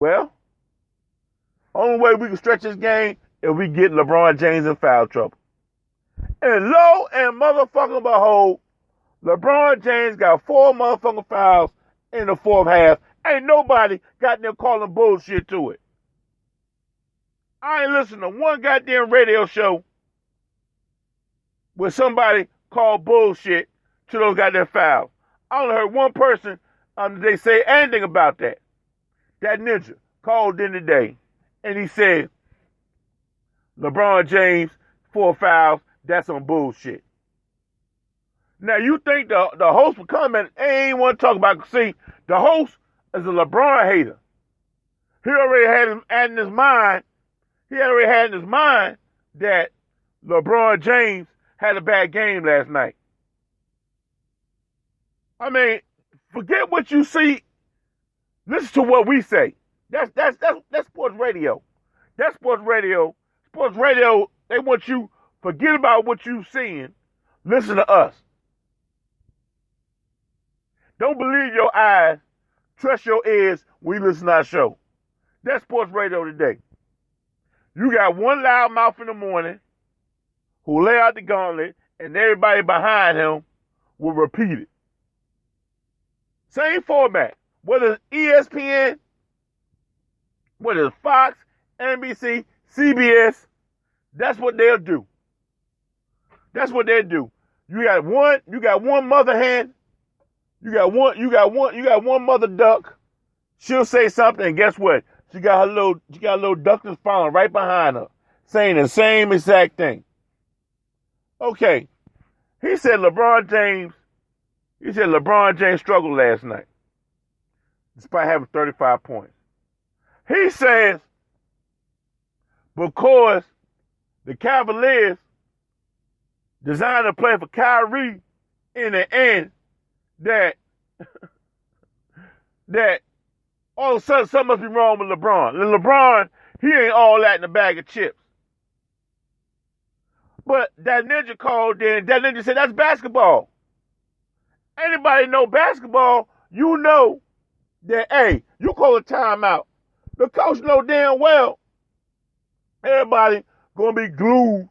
Well, only way we can stretch this game is we get LeBron James in foul trouble. And lo and motherfucking behold, LeBron James got 4 motherfucking fouls in the fourth half. Ain't nobody got them calling bullshit to it. I ain't listened to one goddamn radio show where somebody called bullshit to those goddamn fouls. I only heard one person they say anything about that. That ninja called in today, and he said, LeBron James, 4 fouls, that's some bullshit. Now, you think the host would come and ain't want to talk about, see, the host is a LeBron hater. He already had in his mind that LeBron James had a bad game last night. I mean, forget what you see. Listen to what we say. That's sports radio. That's sports radio. Sports radio, they want you forget about what you've seen. Listen to us. Don't believe your eyes. Trust your ears when you listen to our show. That's sports radio today. You got one loudmouth in the morning who lay out the gauntlet, and everybody behind him will repeat it. Same format. Whether it's ESPN, whether it's Fox, NBC, CBS, that's what they'll do. That's what they'll do. You got one mother hen. You got one mother duck. She'll say something, and guess what? She got a little duck that's following right behind her, saying the same exact thing. Okay. He said LeBron James struggled last night, despite having 35 points. He says because the Cavaliers designed to play for Kyrie in the end, that all of a sudden something must be wrong with LeBron. And LeBron, he ain't all that in a bag of chips. But that ninja called in, that ninja said that's basketball. Anybody know basketball, you know that, hey, you call a timeout. The coach know damn well everybody going to be glued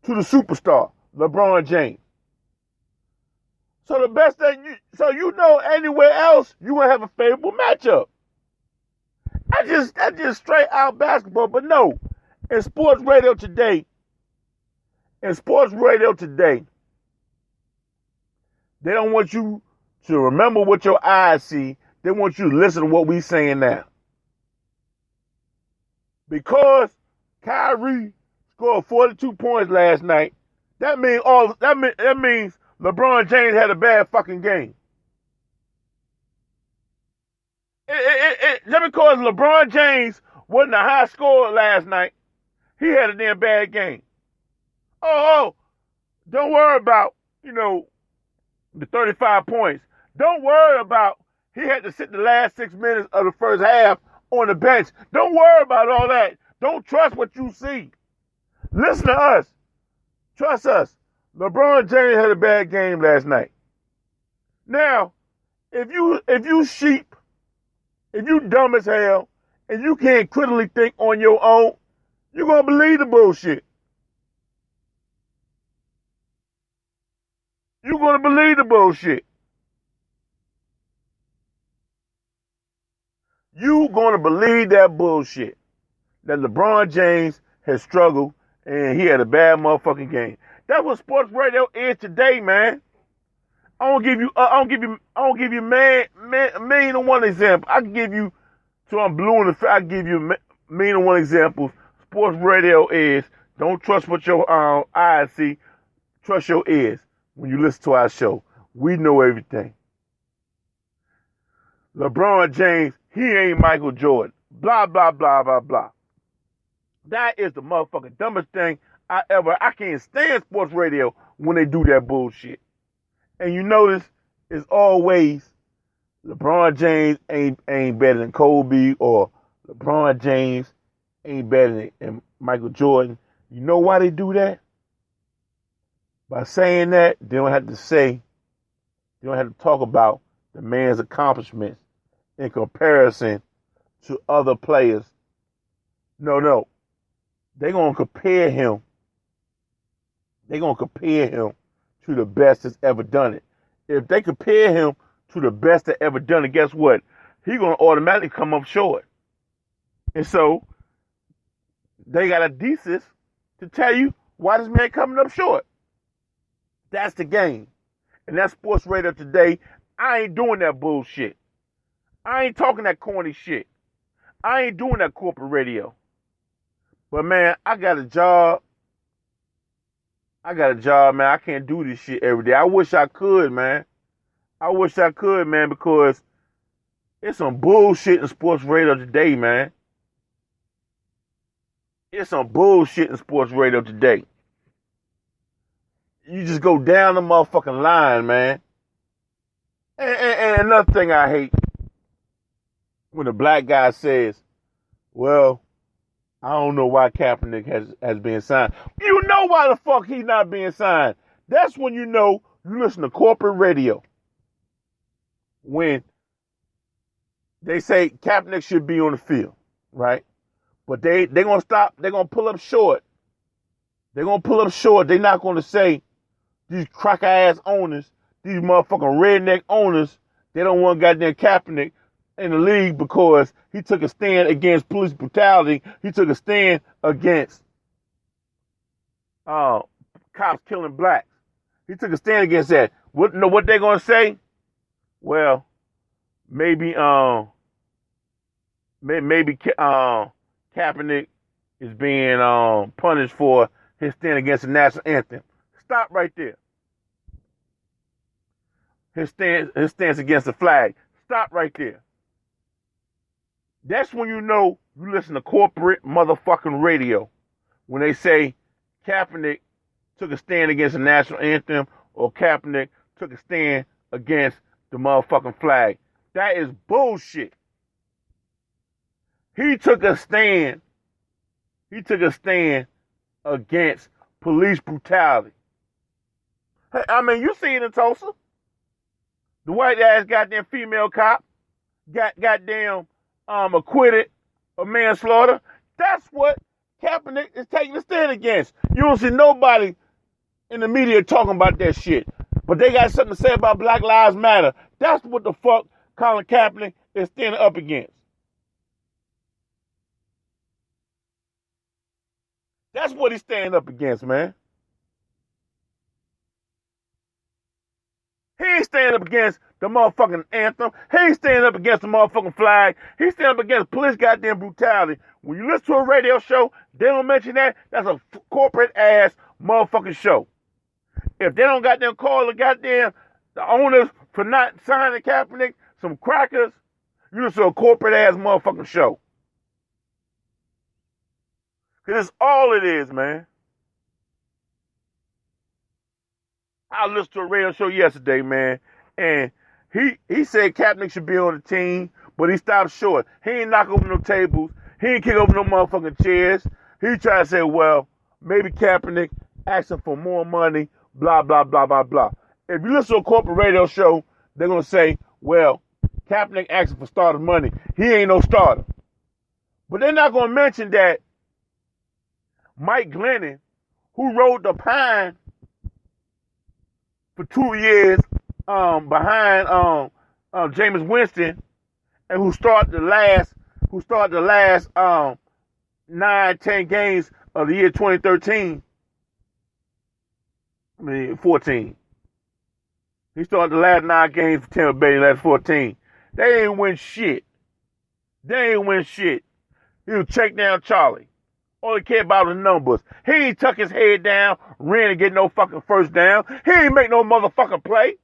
to the superstar, LeBron James. So the best thing, you know anywhere else, you going to have a favorable matchup. That's just straight out basketball. But no, in sports radio today, they don't want you to remember what your eyes see. They want you to listen to what we saying now. Because Kyrie scored 42 points last night, that means LeBron James had a bad fucking game. Just because LeBron James wasn't a high scorer last night, he had a damn bad game. Oh, don't worry about, the 35 points. Don't worry about he had to sit the last 6 minutes of the first half on the bench. Don't worry about all that. Don't trust what you see. Listen to us. Trust us. LeBron James had a bad game last night. Now, if you sheep, if you dumb as hell, and you can't critically think on your own, you're going to believe the bullshit. You're going to believe the bullshit. You're going to believe that bullshit. That LeBron James has struggled and he had a bad motherfucking game. That's what sports radio is today, man. I don't give you a million and one example. I can give you, so I'm blue in the face, I can give you a million and one examples. Sports radio is, don't trust what your eyes see, trust your ears when you listen to our show. We know everything. LeBron James, he ain't Michael Jordan. Blah, blah, blah, blah, blah. That is the motherfucking dumbest thing I can't stand sports radio when they do that bullshit. And you notice it's always LeBron James ain't better than Kobe, or LeBron James ain't better than Michael Jordan. You know why they do that? By saying that, they don't have to talk about the man's accomplishments in comparison to other players. No. They're going to compare him. They're going to compare him to the best that's ever done it. If they compare him to the best that ever done it, guess what? He's going to automatically come up short. And so they got a thesis to tell you why this man coming up short. That's the game. And that's Sports Radio Today. I ain't doing that bullshit. I ain't talking that corny shit. I ain't doing that corporate radio. But man, I got a job. Man. I can't do this shit every day. I wish I could, man. Because it's some bullshit in Sports Radio Today, man. You just go down the motherfucking line, man. And another thing I hate, when a black guy says, well, I don't know why Kaepernick has been signed. You know why the fuck he's not being signed. That's when you know you listen to corporate radio. When they say Kaepernick should be on the field, right? But they're going to stop. They're going to pull up short. They're not going to say these cracker-ass owners, these motherfucking redneck owners, they don't want goddamn Kaepernick in the league because he took a stand against police brutality. He took a stand against cops killing blacks. He took a stand against that. What they're going to say? Well, maybe Kaepernick is being punished for his stand against the national anthem. Stop right there. His stance against the flag. Stop right there. That's when you know you listen to corporate motherfucking radio. When they say Kaepernick took a stand against the national anthem or Kaepernick took a stand against the motherfucking flag. That is bullshit. He took a stand against police brutality. Hey, I mean, you see it in Tulsa. The white ass goddamn female cop got goddamn acquitted of manslaughter. That's what Kaepernick is taking a stand against. You don't see nobody in the media talking about that shit. But they got something to say about Black Lives Matter. That's what the fuck Colin Kaepernick is standing up against. That's what he's standing up against, man. He ain't standing up against the motherfucking anthem. He ain't standing up against the motherfucking flag. He's standing up against police goddamn brutality. When you listen to a radio show, they don't mention that. That's a corporate ass motherfucking show. If they don't goddamn call the owners for not signing Kaepernick some crackers, you listen to a corporate ass motherfucking show. Because that's all it is, man. I listened to a radio show yesterday, man, and he said Kaepernick should be on the team, but he stopped short. He ain't knock over no tables. He ain't kick over no motherfucking chairs. He tried to say, well, maybe Kaepernick asking for more money, blah, blah, blah, blah, blah. If you listen to a corporate radio show, they're going to say, well, Kaepernick asking for starter money. He ain't no starter. But they're not going to mention that Mike Glennon, who rode the pine for 2 years behind Jameis Winston, and who started the last 9-10 games of the year 2013. 14. He started the last 9 games for Tampa Bay, last 14. They ain't win shit. He was check down Charlie. All he cared about was numbers. He ain't tuck his head down, ran and get no fucking first down. He ain't make no motherfucking play.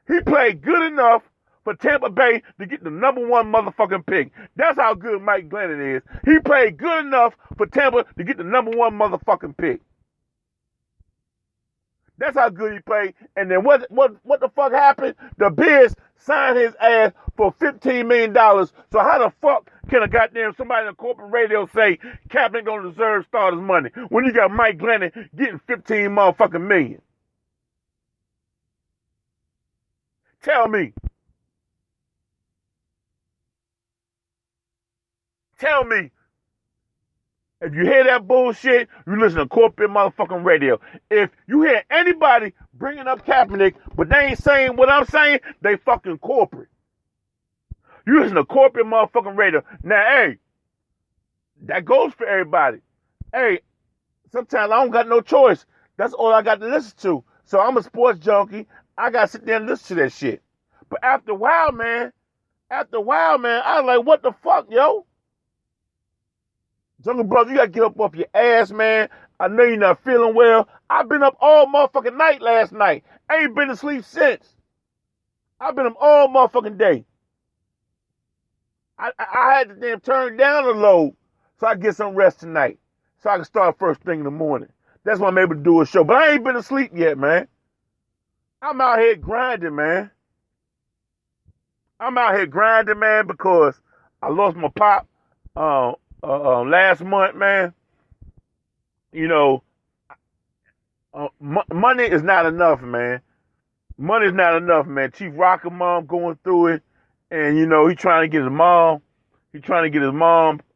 He played good enough for Tampa Bay to get the number 1 motherfucking pick. That's how good Mike Glennon is. He played good enough for Tampa to get the number 1 motherfucking pick. That's how good he played. And then what the fuck happened? The Bears signed his ass for $15 million. So how the fuck can a goddamn somebody in a corporate radio say Kaepernick don't deserve starters money when you got Mike Glennon getting 15 motherfucking million? Tell me. Tell me, if you hear that bullshit, you listen to corporate motherfucking radio. If you hear anybody bringing up Kaepernick, but they ain't saying what I'm saying, they fucking corporate. You listen to corporate motherfucking radio. Now, hey, that goes for everybody. Hey, sometimes I don't got no choice. That's all I got to listen to. So I'm a sports junkie. I got to sit there and listen to that shit. But after a while, man, I was like, what the fuck, yo? Jungle brother, you got to get up off your ass, man. I know you're not feeling well. I've been up all motherfucking night last night. I ain't been to sleep since. I've been up all motherfucking day. I had to damn turn down the load so I get some rest tonight. So I can start first thing in the morning. That's why I'm able to do a show. But I ain't been to sleep yet, man. I'm out here grinding, man. Because I lost my pop last month, man. You know, money is not enough, man. Money's not enough, man. Chief Rocker mom going through it. And, you know, he trying to get his mom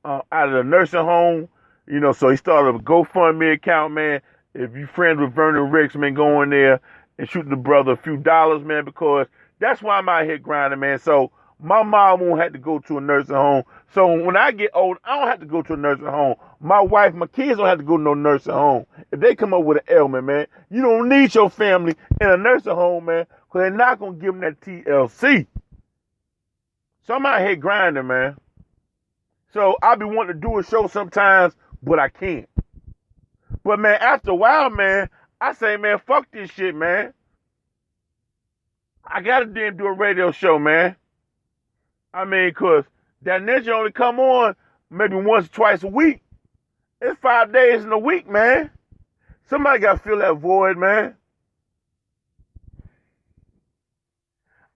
out of the nursing home. You know, so he started a GoFundMe account, man. If you friends with Vernon Ricks, man, go in there and shoot the brother a few dollars, man, because that's why I'm out here grinding, man. So my mom won't have to go to a nursing home. So when I get old, I don't have to go to a nursing home. My wife, my kids don't have to go to no nursing home. If they come up with an ailment, man, you don't need your family in a nursing home, man, because they're not going to give them that TLC. So I'm out here grinding, man. So I be wanting to do a show sometimes, but I can't. But, man, after a while, man, I say, man, fuck this shit, man. I got to damn do a radio show, man. I mean, because that ninja only come on maybe once or twice a week. It's 5 days in a week, man. Somebody got to fill that void, man.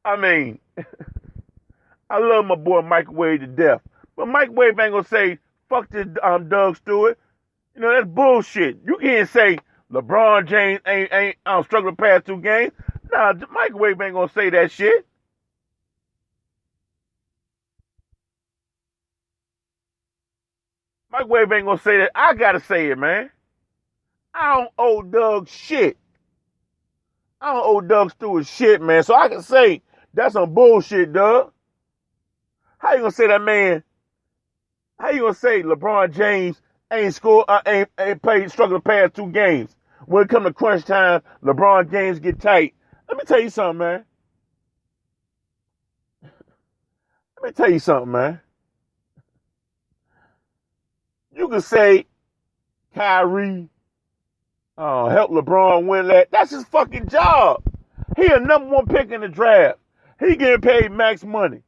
I mean, I love my boy Microwave to death. But Microwave ain't going to say, fuck this Doug Stewart. You know, that's bullshit. You can't say LeBron James ain't struggling past 2 games. Nah, Microwave ain't going to say that shit. Microwave ain't going to say that. I got to say it, man. I don't owe Doug shit. I don't owe Doug Stewart shit, man. So I can say that's some bullshit, Doug. How you going to say that, man? How you going to say LeBron James ain't played struggling past 2 games? When it come to crunch time, LeBron James get tight. Let me tell you something, man. You can say Kyrie helped LeBron win that. That's his fucking job. He a number 1 pick in the draft. He getting paid max money.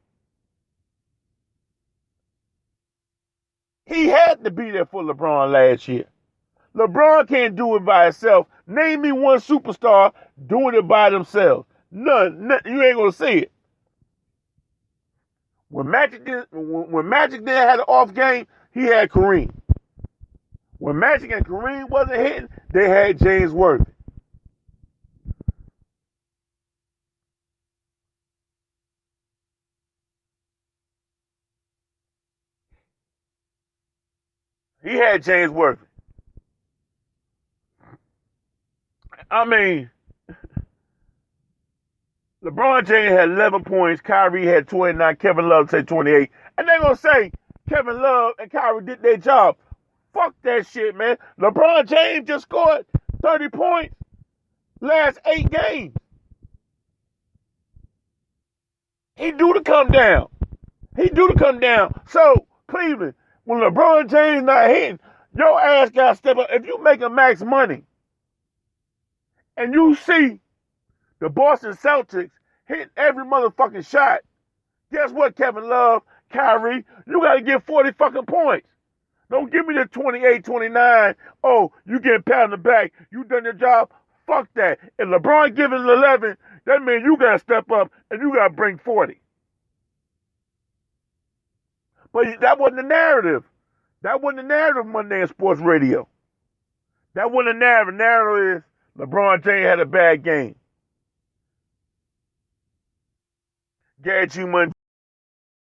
He had to be there for LeBron last year. LeBron can't do it by himself. Name me one superstar doing it by themselves. None. You ain't gonna see it. When Magic didn't have an off game, he had Kareem. When Magic and Kareem wasn't hitting, they had James Worthy. He had James Worthy. I mean, LeBron James had 11 points. Kyrie had 29. Kevin Love said 28. And they're going to say Kevin Love and Kyrie did their job. Fuck that shit, man. LeBron James just scored 30 points last 8 games. He due to come down. So, Cleveland, when LeBron James not hitting, your ass got to step up. If you making max money and you see the Boston Celtics hitting every motherfucking shot, guess what, Kevin Love, Kyrie? You got to get 40 fucking points. Don't give me the 28, 29. Oh, you getting pat on the back. You done your job. Fuck that. If LeBron giving 11, that means you got to step up and you got to bring 40. But that wasn't the narrative. That wasn't the narrative Monday in sports radio. That wasn't the narrative. The narrative is LeBron James had a bad game. Gary G. Money.